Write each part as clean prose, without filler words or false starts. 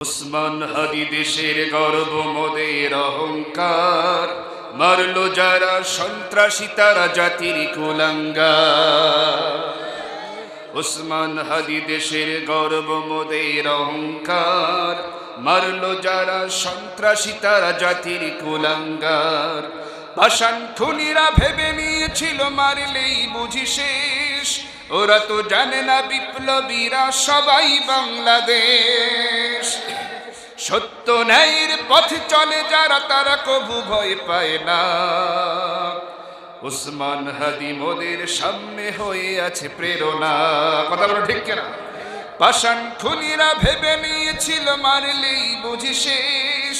উসমান হাদি দেশের গর্ব মোদের অহংকার, মারলো যারা সন্ত্রাসী তারা জাতির কুলাঙ্গার। উসমান হাদি দেশের গর্ব মোদের অহংকার, মারলো যারা সন্ত্রাসী তারা জাতির কুলাঙ্গার। ভাষণ খুনিরা ভেবে নিয়েছিল মারলেই বুঝি শেষ, ওরা তো জানে না বিপ্লবীরা সবাই বাংলাদেশ। সত্য ন্যায়ের পথে চলে যারা তারা কবু ভয় পায় না। উসমান হাদি মোদের সামনে হয়ে আছে প্রেরণা। কথা বলো ঠিক কিনা? পাষাণ খুনিরা ভেবে নিয়েছিল মারলেই বুঝি শেষ,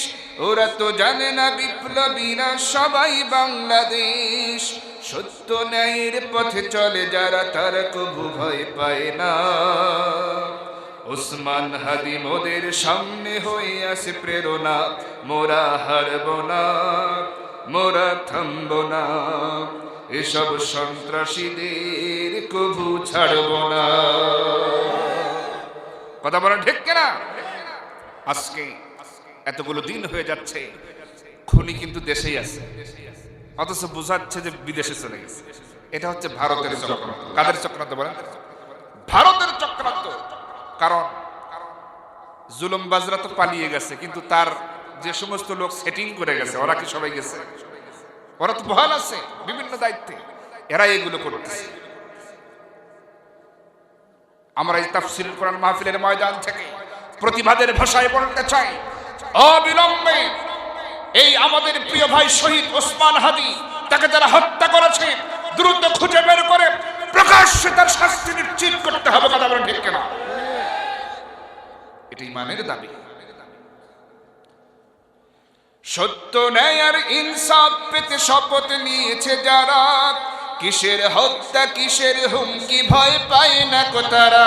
ওরা তো জানে না বিপ্লবীরা সবাই বাংলাদেশ। সত্য ন্যায়ের পথে চলে যারা তারা কবু ভয় পায় না। উসমান হাদি মোদের সামনে হয়ে আছে প্রেরণা। মোরা হারব না, মোরা থামব না, এসব সন্ত্রাসীদের কবু ছাড়ব না। কথা বলা ঠিক কিনা? আজকে এতগুলো দিন হয়ে যাচ্ছে, খুনি কিন্তু দেশেই আছে, অথচ বোঝাচ্ছে যে বিদেশে চলে গেছে। এটা হচ্ছে ভারতের চক্রান্ত। কাদের চক্রান্ত বলেন? ভারতের চক্রান্ত। কারণ জুলুমবাজরা তো পালিয়ে গেছে, কিন্তু তার যে সমস্ত লোক সেটিং করে গেছে, ওরা কি সবাই গেছে? ওরা তো বহাল আছে বিভিন্ন দায়িত্বে, এরা এগুলো করতেছে। আমরা এই তাফসীরুল কোরআন মাহফিলের ময়দান থেকে প্রতিবাদের ভাষায় বলতে চাই, অবিলম্বে এই আমাদের প্রিয় ভাই শহীদ ওসমান হাদি, তাকে যারা হত্যা করেছে দ্রুত খুঁজে বের করে প্রকাশ্যে তার শাস্তি নিশ্চিত করতে হবে। কথা বলেন ঠিক কিনা? এটি ইমানের দাবি। সত্য ন্যায় আর ইনসাফ পেতে শপথ নিয়েছে যারা, কিসের হত্যা কিসের হুমকি ভয় পায় না কো তারা।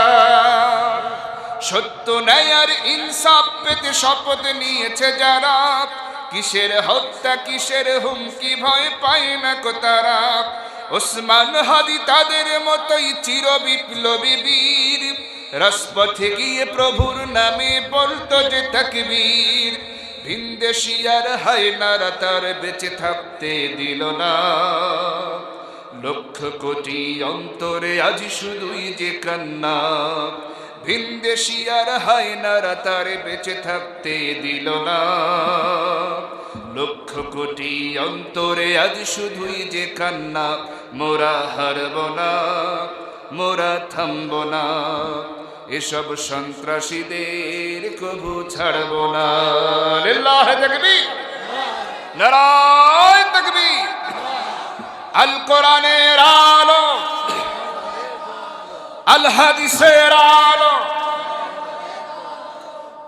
সত্য ন্যায় আর ইনসাফ পেতে শপথ নিয়েছে যারা, কিসের হত্যা কিসের হুমকি ভয় পায় না কো তারা। ওসমান হাদি তাদের মতোই চির বিপ্লবী বীর, রাজপথে গিয়ে প্রভুর নামে বলতো যে তাকবীর। ভিনদেশী আর হায়নারা তার বেঁচে থাকতে দিল না, লক্ষ কোটি অন্তরে আজ শুধুই যে কান্না। ভিনদেশী আর হায়নারা তার বেঁচে থাকতে দিল না, লক্ষ কোটি অন্তরে আজ শুধুই যে কান্না। মোরা হারব না, মোরা থামব না, এসব সন্ত্রাসীদের কবু ছাড়ব না। লিল্লাহি তাকবীর, নারায়ে তাকবীর। আল কোরআনের আলো, আল হাদিসের আলো,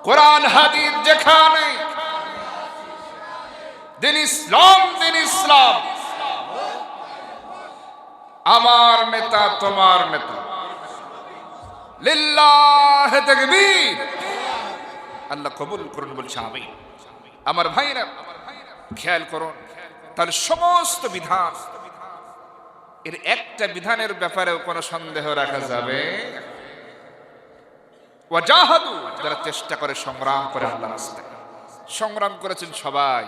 কোরআন হাদিস যেখানে, দিন ইসলাম দিন ইসলাম। আমার নেতা তোমার নেতা। লিল্লাহি তাকবীর। আল্লাহ কবুল করুন বলছে আমিন। আমার ভাইরা খেয়াল করুন, তার সমস্ত বিধান, এর একটা বিধানের ব্যাপারেও কোনো সন্দেহ রাখা যাবে? ওয়াজাহাদু, যারা চেষ্টা করে সংগ্রাম করে আল্লাহর রাস্তায়, সংগ্রাম করেছেন সবাই।